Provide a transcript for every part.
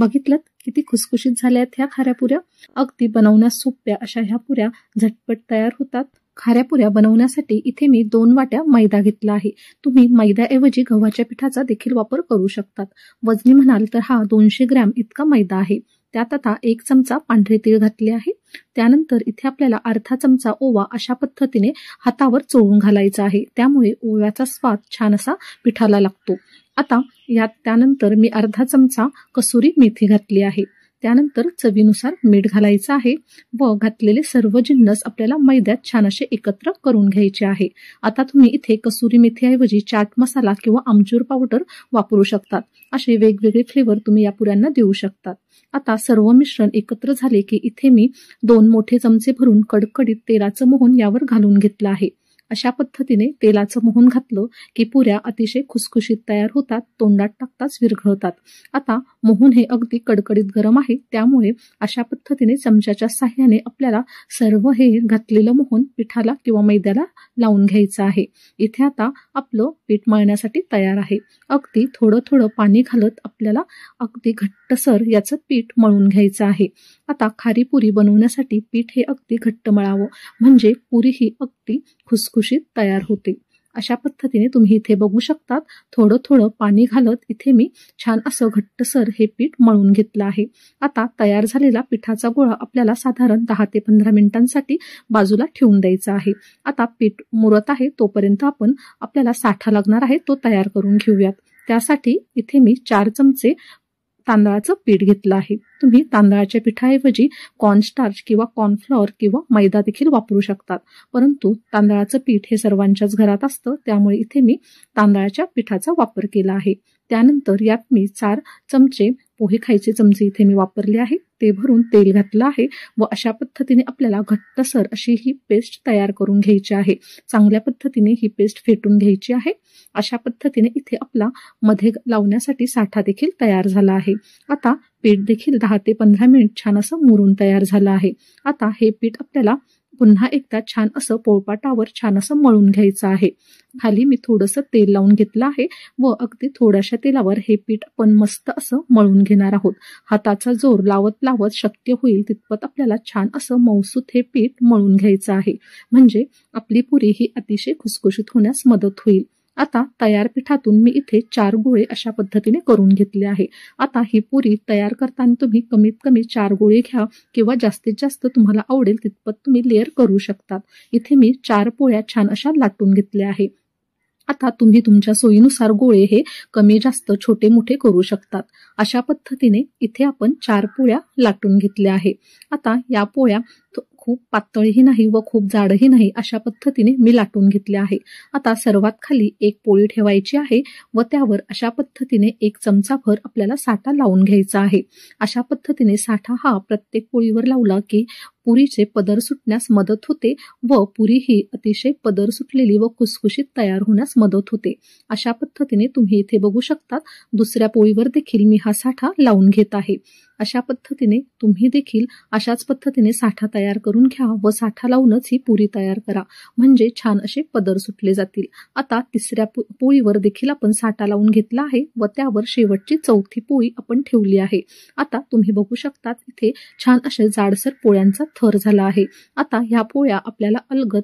बघितलं किती खुसखुशीत झाल्या आहेत ह्या खाऱ्या पुऱ्या। अगदी बनवण्यास सोप्या अशा ह्या पुऱ्या झटपट तयार होतात। खाऱ्या पुऱ्या बनवण्यासाठी इथे मी 2 वाट्या मैदा घेतला आहे। तुम्ही मैद्याऐवजी गव्हाच्या पिठाचा देखील वापर करू शकतात। वजनी म्हणाल तर हा 200 ग्रॅम इतका मैदा आहे। त्यात आता 1 चमचा पांढरे तीळ घातले आहे। त्यानंतर इथे आपल्याला अर्धा चमचा ओवा अशा पद्धतीने हातावर चोळून घालायचा आहे। त्यामुळे ओव्याचा स्वाद छान असा पिठाला लागतो। आता त्यानंतर मी अर्धा चमचा कसुरी मेथी घातली आहे। त्यानंतर चवीनुसार मीठ घालायचं आहे व घातलेले सर्व जिन्नस आपल्याला मैद्यात छान असे एकत्र करून घ्यायचे आहे। आता तुम्ही इथे कसुरी मेथीऐवजी चाट मसाला किंवा आमचूर पावडर वापरू शकतात। असे वेगवेगळे फ्लेवर तुम्ही या पुऱ्यांना देऊ शकतात। आता सर्व मिश्रण एकत्र झाले की इथे मी 2 मोठे चमचे भरून कडकडीत तेलाचं मोहन यावर घालून घेतलं आहे। अशा पद्धतीने तेलाचं मोहन घातलं की पुऱ्या अतिशय खुसखुशीत तयार होतात, तोंडात टाकताच विरघळतात। आता मोहन हे अगदी कडकडीत गरम आहे, त्यामुळे अशा पद्धतीने चमच्याच्या साहाय्याने आपल्याला सर्व हे घातलेलं मोहन पिठाला किंवा मैद्याला लावून घ्यायचं आहे। इथे आता आपलं पीठ मळण्यासाठी तयार आहे। अगदी थोडं थोडं पाणी घालत आपल्याला अगदी घट्टसर याचं पीठ मळून घ्यायचं आहे। आता खारी पुरी बनवण्यासाठी पीठ हे अगदी घट्ट मळावं, म्हणजे पुरी ही अगदी खुसखुशीत तयार होते। अशा पद्धतीने तुम्ही इथे बघू शकतात, थोडं थोडं पाणी घालत इथे मी छान असं घट्टसर हे पीठ मळून घेतलं आहे। आता तयार झालेला पिठाचा गोळा आपल्याला साधारण 10 ते 15 मिनिटांसाठी बाजूला ठेवून द्यायचा आहे। आता पीठ मुरत आहे तोपर्यंत आपल्याला साठा लागणार आहे तो तयार करून घेऊयात। त्यासाठी इथे मी 4 चमचे तांदळाचं पीठ घेतलं आहे। तुम्ही तांदळाच्या पिठाऐवजी कॉर्नस्टार्च किंवा कॉर्नफ्लॉवर किंवा मैदा देखील वापरू शकतात, परंतु तांदळाचं पीठ हे सर्वांच्याच घरात असतं, त्यामुळे इथे मी तांदळाच्या पिठाचा वापर केला आहे। त्यानंतर यात मी 4 चमचे पोहे खायचे चमचे इथे मी वापरले आहे। ते भरून तेल घातलं आहे व अशा पद्धतीने आपल्याला घट्टसर अशी ही पेस्ट तयार करून घ्यायची आहे। चांगल्या पद्धतीने ही पेस्ट फेटून घ्यायची आहे। अशा पद्धतीने इथे आपला मध्ये लावण्यासाठी साठा देखील तयार झाला आहे। आता पीठ देखील 10 ते 15 मिनिट छान असं मुरून तयार झालं आहे। आता हे पीठ आपल्याला पुन्हा एकदा छान असं पोळपाटावर छान असं मळून घ्यायचं आहे। खाली मी थोडंसं तेल लावून घेतलं आहे व अगदी थोड्याशा तेलावर हे पीठ आपण मस्त असं मळून घेणार आहोत। हाताचा जोर लावत लावत शक्य होईल तितपत आपल्याला छान असं मऊसूत हे पीठ मळून घ्यायचं आहे, म्हणजे आपली पुरी ही अतिशय खुसखुशीत होण्यास मदत होईल। आता तयार पिठातून मी इथे 4 गोळे अशा पद्धतीने करून घेतले आहे। आता ही पुरी तयार करताना तुम्ही कमीत कमी 4 गोळे घ्या किंवा जास्तीत जास्त तुम्हाला आवडेल तितपत तुम्ही लेअर करू शकतात। इथे मी 4 पोळ्या छान अशा लाटून घेतल्या आहे। आता तुम्ही तुमच्या सोयीनुसार गोळे हे कमी जास्त छोटे मोठे करू शकतात। अशा पद्धतीने इथे आपण 4 पोळ्या लाटून घेतल्या आहे। आता या पोळ्या खूप पातळही नाही व खूप जाडही नाही अशा पद्धतीने मी लाटून घेतले आहे। आता सर्वात खाली एक पोळी ठेवायची आहे व त्यावर अशा पद्धतीने 1 चमचाभर आपल्याला साठा लावून घ्यायचा आहे। अशा पद्धतीने साठा हा प्रत्येक पोळीवर लावला की पुरीचे पदर सुटण्यास मदत होते व पुरी ही अतिशय पदर सुटलेली व खुसखुशीत तयार होण्यास मदत होते। अशा पद्धतीने तुम्ही इथे बघू शकतात, दुसऱ्या पोळीवर देखील मी हा साठा लावून घेत आहे। अशा पद्धतीने तुम्ही देखील अशाच पद्धतीने साठा तयार करून घ्या व साठा लावूनच ही पुरी तयार करा, म्हणजे छान असे पदर सुटले जातील। आता तिसऱ्या पोळीवर देखील आपण साठा लावून घेतला आहे व त्यावर शेवटची 4थी पोळी आपण ठेवली आहे। आता तुम्ही बघू शकतात इथे छान असे जाडसर पोळ्यांचा थर झाला आहे। आता ह्या पोळ्या आपल्याला अलगद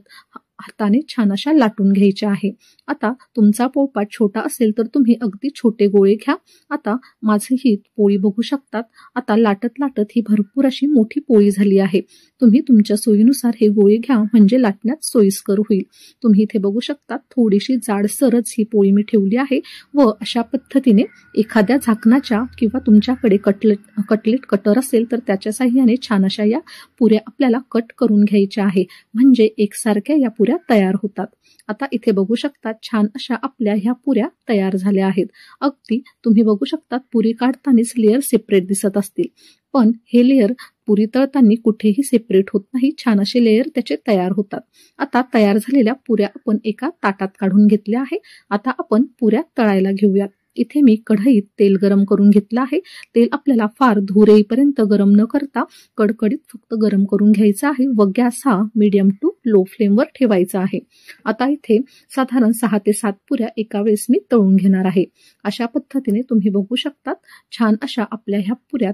हाताने छान अशा लाटून घ्यायच्या आहे। आता तुमचा पोळपाट छोटा असेल तर तुम्ही अगदी छोटे गोळे घ्या। आता माझी ही पोळी बघू शकतात, आता लाटत लाटत ही भरपूर अशी मोठी पोळी झाली आहे। तुम्ही तुमच्या सोयीनुसार हे गोळे घ्या, म्हणजे लाटण्यात सोयीस्कर होईल। तुम्ही इथे बघू शकतात थोडीशी जाडसरच ही पोळी मी ठेवली आहे व अशा पद्धतीने एखाद्या झाकणाच्या किंवा तुमच्याकडे कटलेट कटर असेल तर त्याच्या साहाय्याने छान अशा या पुऱ्या आपल्याला कट करून घ्यायच्या आहे, म्हणजे एकसारख्या या पुऱ्या तयार होतात। आता इथे बघू शकतात छान अशा आपल्या ह्या पुऱ्या तयार झाल्या आहेत। अगदी तुम्ही बघू शकतात पुरी काढतानाच लेअर सेपरेट दिसत असतील, पण हे लेअर पुरी तळताना कुठेही सेपरेट होत नाही, छान असे लेअर त्याचे तयार होतात। आता तयार झालेल्या पुऱ्या आपण एका ताटात काढून घेतल्या आहे। आता आपण पुऱ्या तळायला घेऊयात। इथे मी कढईत तेल गरम करून घेतलं आहे. तेल आपल्याला फार धूर येईपर्यंत गरम न करता कडकडीत फक्त गरम करून घ्यायचं आहे व गॅस हा मीडियम टू लो फ्लेमवर ठेवायचा आहे. आता इथे साधारण 6 ते 7 पुऱ्या एका वेळेस मी तळून घेणार आहे. अशा पद्धतीने तुम्ही बघू शकतात छान अशा आपल्या ह्या पुऱ्या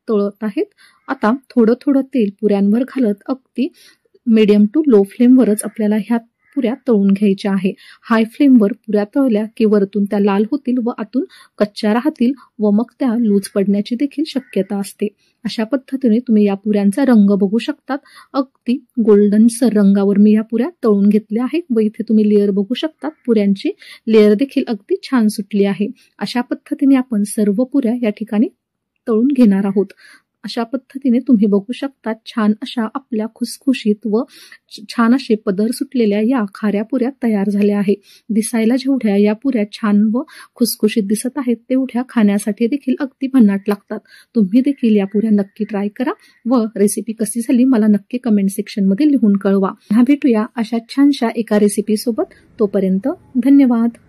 तळत आहेत. आता थोडं थोडं तेल पुऱ्यांवर घालत अगदी मीडियम टू लो फ्लेमवरच आपल्याला ह्या पुऱ्या तळून घ्यायच्या आहे. हाय फ्लेमवर पुऱ्या तळल्या की वरतून त्या लाल होतील व आतून कच्च्या राहतील व मग त्या लूज पडण्याची देखील शक्यता असते. अशा पद्धतीने तुम्ही या पुऱ्यांचा रंग बघू शकतात. अगदी गोल्डन सर रंगावर मी या पुऱ्या तळून घेतल्या आहे व इथे तुम्ही लेअर बघू शकतात. पुऱ्यांची लेअर देखील अगदी छान सुटली आहे. अशा पद्धतीने आपण सर्व पुऱ्या या ठिकाणी तळून घेणार आहोत. अशा पद्धतीने तुम्ही बघू शकता छान अशा आपल्या खुसखुशीत व छान असे पदर सुटलेल्या या खाऱ्या पुऱ्या तयार झाल्या आहे. दिसायला जेवढ्या या पुऱ्या छान व खुसखुशीत दिसत आहेत तेवढ्या खाण्यासाठी देखील अगदी भन्नाट लागतात. तुम्ही देखील या पुऱ्या नक्की ट्राय करा व रेसिपी कशी झाली मला नक्की कमेंट सेक्शन मध्ये लिहून कळवा. पुन्हा भेटूया अशा छानशा एका रेसिपी सोबत. तोपर्यंत धन्यवाद.